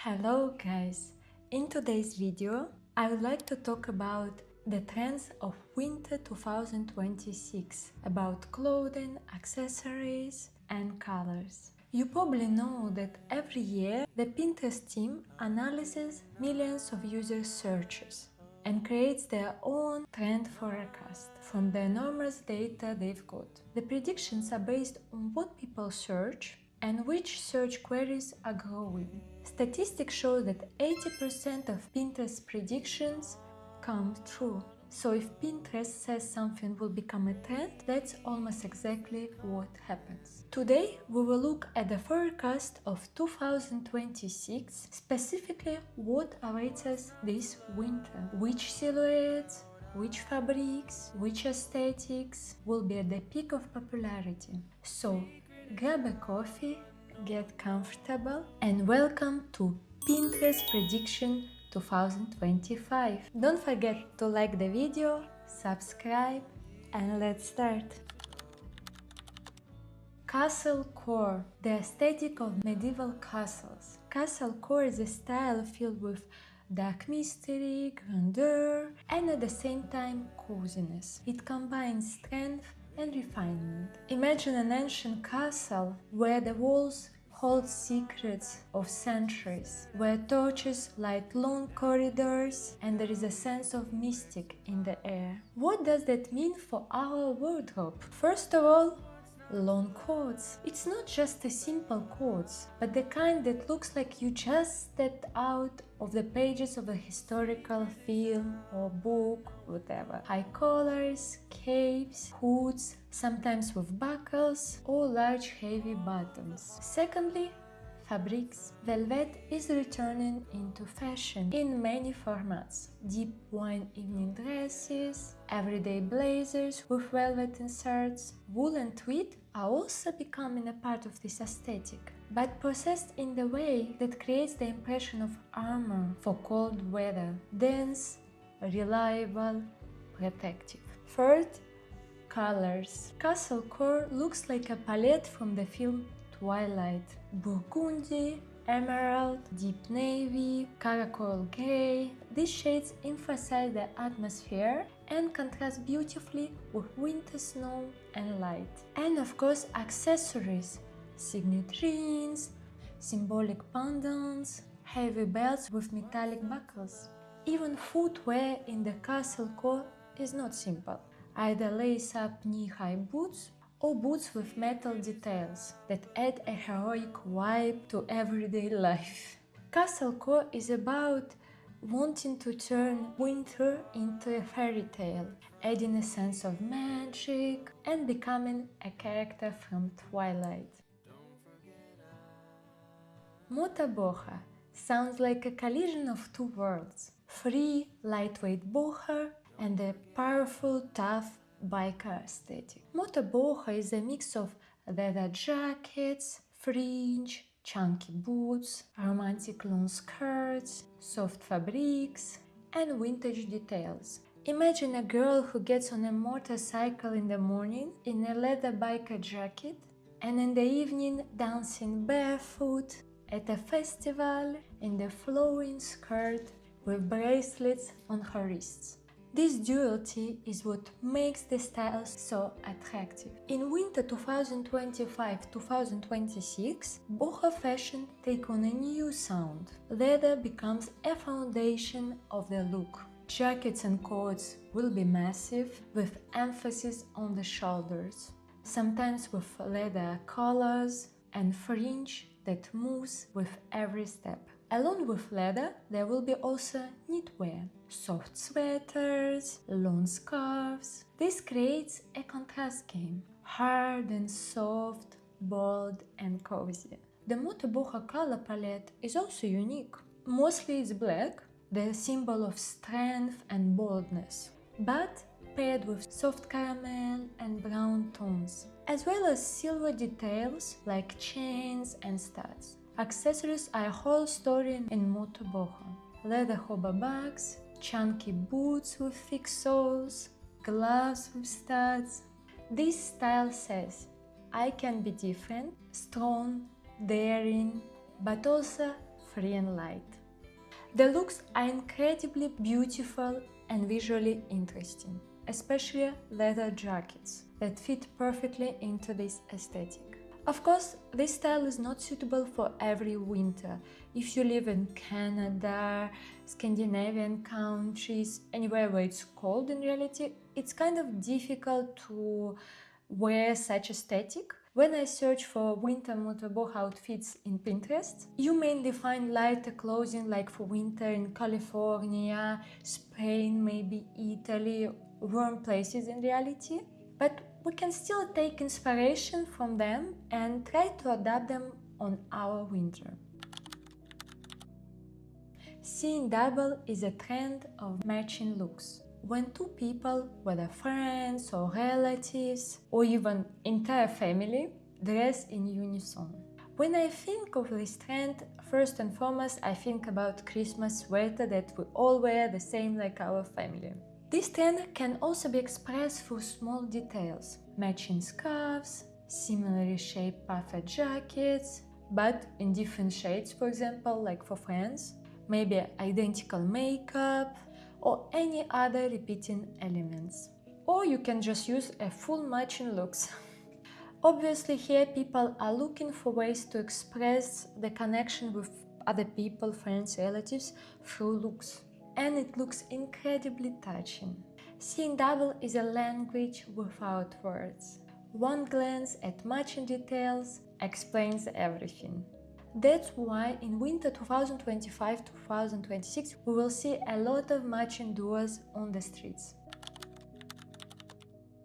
Hello guys! In today's video, I would like to talk about the trends of winter 2026, about clothing, accessories and colors. You probably know that every year the Pinterest team analyzes millions of user searches and creates their own trend forecast from the enormous data they've got. The predictions are based on what people search and which search queries are growing. Statistics show that 80% of Pinterest predictions come true. So if Pinterest says something will become a trend, that's almost exactly what happens. Today we will look at the forecast of 2026, specifically what awaits us this winter. Which silhouettes, which fabrics, which aesthetics will be at the peak of popularity. So grab a coffee, get comfortable, and welcome to Pinterest Prediction 2025. Don't forget to like the video, subscribe, and let's start. Castle core, the aesthetic of medieval castles. Castle core is a style filled with dark mystery, grandeur, and at the same time coziness. It combines strength and refinement. Imagine an ancient castle where the walls hold secrets of centuries, where torches light long corridors and there is a sense of mystic in the air. What does that mean for our wardrobe? First of all, long coats. It's not just a simple coats, but the kind that looks like you just stepped out of the pages of a historical film or book, whatever. High collars, capes, hoods, sometimes with buckles or large heavy buttons. Secondly, fabrics. Velvet is returning into fashion in many formats. Deep wine evening dresses, everyday blazers with velvet inserts, wool and tweed are also becoming a part of this aesthetic, but processed in the way that creates the impression of armor for cold weather. Dense, reliable, protective. Third, colors. Castle core looks like a palette from the film Twilight. Burgundy, emerald, deep navy, charcoal gray. These shades emphasize the atmosphere and contrast beautifully with winter snow and light. And of course, accessories. Signet rings, symbolic pendants, heavy belts with metallic buckles. Even footwear in the castle core is not simple. Either lace-up knee-high boots or boots with metal details that add a heroic vibe to everyday life. Castle core is about wanting to turn winter into a fairy tale, adding a sense of magic and becoming a character from Twilight. Motoboho sounds like a collision of two worlds: free, lightweight boho and a powerful, tough biker aesthetic. Motoboho is a mix of leather jackets, fringe, chunky boots, romantic long skirts, soft fabrics, and vintage details. Imagine a girl who gets on a motorcycle in the morning in a leather biker jacket and in the evening dancing barefoot at a festival in the flowing skirt with bracelets on her wrists. This duality is what makes the styles so attractive. In winter 2025-2026, boho fashion takes on a new sound. Leather becomes a foundation of the look. Jackets and coats will be massive, with emphasis on the shoulders, sometimes with leather collars and fringe that moves with every step. Along with leather, there will be also knitwear, soft sweaters, long scarves. This creates a contrast game, hard and soft, bold and cozy. The Motoboho color palette is also unique. Mostly it's black, the symbol of strength and boldness, but paired with soft caramel and brown tones, as well as silver details like chains and studs. Accessories are a whole story in Motoboho. Leather hobo bags, chunky boots with thick soles, gloves with studs. This style says, I can be different, strong, daring, but also free and light. The looks are incredibly beautiful and visually interesting, especially leather jackets that fit perfectly into this aesthetic. Of course, this style is not suitable for every winter. If you live in Canada, Scandinavian countries, anywhere where it's cold in reality, it's kind of difficult to wear such aesthetic. When I search for winter Motoboho outfits in Pinterest, you mainly find lighter clothing like for winter in California, Spain, maybe Italy, warm places in reality. But we can still take inspiration from them and try to adapt them on our winter. Seeing double is a trend of matching looks. When two people, whether friends or relatives or even entire family, dress in unison. When I think of this trend, first and foremost I think about Christmas sweater that we all wear the same like our family. This trend can also be expressed through small details, matching scarves, similarly shaped puffed jackets, but in different shades, for example, like for friends, maybe identical makeup, or any other repeating elements. Or you can just use a full matching looks. Obviously here people are looking for ways to express the connection with other people, friends, relatives through looks. And it looks incredibly touching. Seeing double is a language without words. One glance at matching details explains everything. That's why in winter 2025-2026 we will see a lot of matching duos on the streets.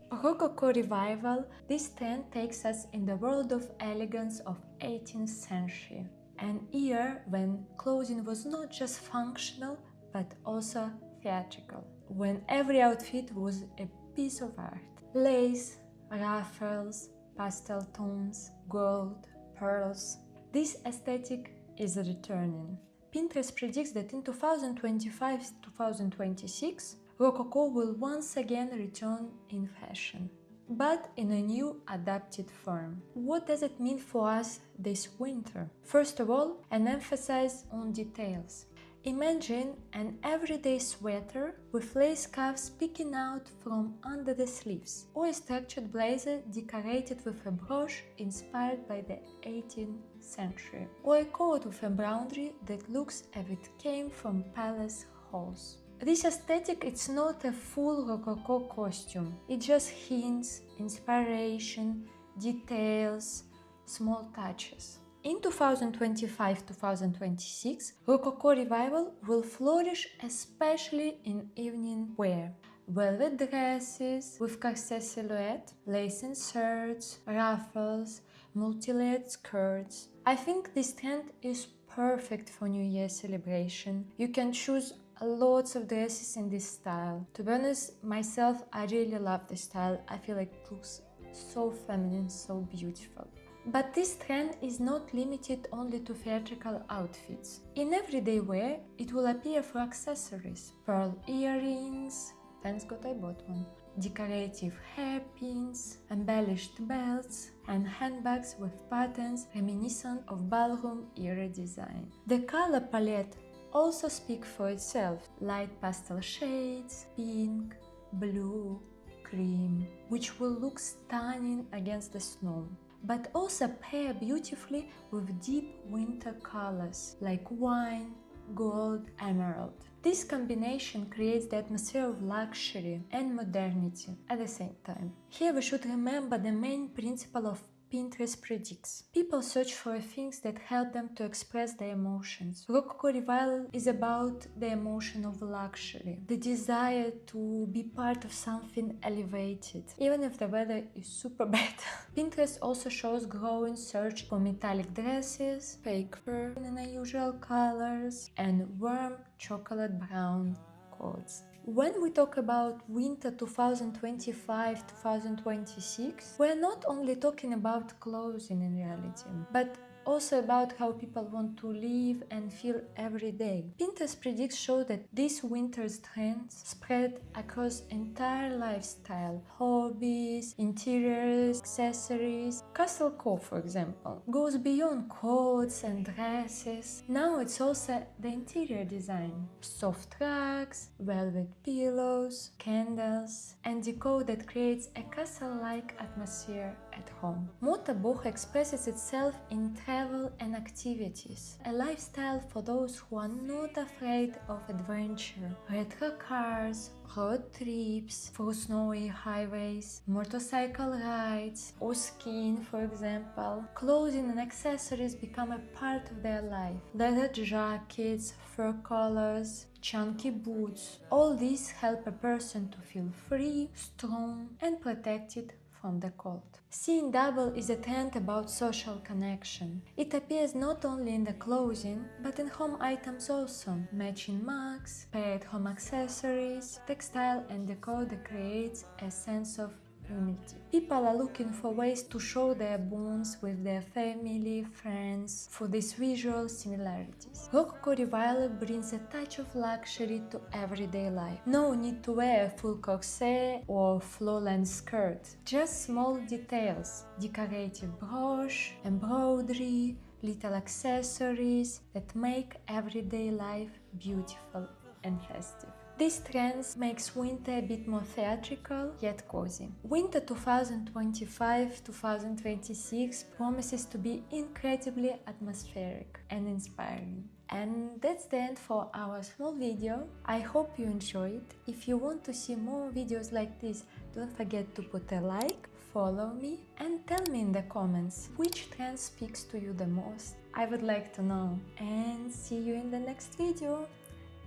Rococo Revival, this trend takes us in the world of elegance of 18th century, an era when clothing was not just functional but also theatrical, when every outfit was a piece of art. Lace, ruffles, pastel tones, gold, pearls. This aesthetic is returning. Pinterest predicts that in 2025-2026, Rococo will once again return in fashion, but in a new adapted form. What does it mean for us this winter? First of all, an emphasis on details. Imagine an everyday sweater with lace cuffs peeking out from under the sleeves, or a structured blazer decorated with a brooch inspired by the 18th century, or a coat with a broderie that looks as if it came from palace halls. This aesthetic, it's not a full Rococo costume, it just hints, inspiration, details, small touches. In 2025-2026, Rococo Revival will flourish especially in evening wear. Velvet dresses with corset silhouette, lace inserts, ruffles, multi-layered skirts. I think this trend is perfect for New Year celebration. You can choose lots of dresses in this style. To be honest, myself, I really love this style. I feel like it looks so feminine, so beautiful. But this trend is not limited only to theatrical outfits. In everyday wear, it will appear for accessories, pearl earrings, thanks God I bought one, decorative hairpins, embellished belts, and handbags with patterns reminiscent of ballroom era design. The color palette also speaks for itself: light pastel shades, pink, blue, cream, which will look stunning against the snow, but also pair beautifully with deep winter colors like wine, gold, emerald. This combination creates the atmosphere of luxury and modernity at the same time. Here we should remember the main principle of Pinterest predicts. People search for things that help them to express their emotions. Rococo Revival is about the emotion of luxury, the desire to be part of something elevated, even if the weather is super bad. Pinterest also shows growing search for metallic dresses, fake fur in unusual colors, and warm chocolate brown coats. When we talk about winter 2025-2026, we're not only talking about clothing in reality, but also about how people want to live and feel every day. Pinterest predicts show that this winter's trends spread across entire lifestyle, hobbies, interiors, accessories. Castlecore, for example, goes beyond coats and dresses. Now it's also the interior design. Soft rugs, velvet pillows, candles, and decor that creates a castle-like atmosphere at home. Motoboho expresses itself in travel and activities, a lifestyle for those who are not afraid of adventure. Retro cars, road trips through snowy highways, motorcycle rides, or skiing, for example. Clothing and accessories become a part of their life. Leather jackets, fur collars, chunky boots, all these help a person to feel free, strong, and protected from the cold. Seeing double is a trend about social connection. It appears not only in the clothing, but in home items also. Matching mugs, paired home accessories, textile and decor that creates a sense of unity. People are looking for ways to show their bonds with their family, friends, for these visual similarities. Rococo Revival brings a touch of luxury to everyday life. No need to wear a full corset or floor-length skirt, just small details, decorative brooch, embroidery, little accessories that make everyday life beautiful and festive. This trend makes winter a bit more theatrical, yet cozy. Winter 2025-2026 promises to be incredibly atmospheric and inspiring. And that's the end for our small video. I hope you enjoyed. If you want to see more videos like this, don't forget to put a like, follow me, and tell me in the comments which trend speaks to you the most. I would like to know. And see you in the next video.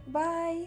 Bye!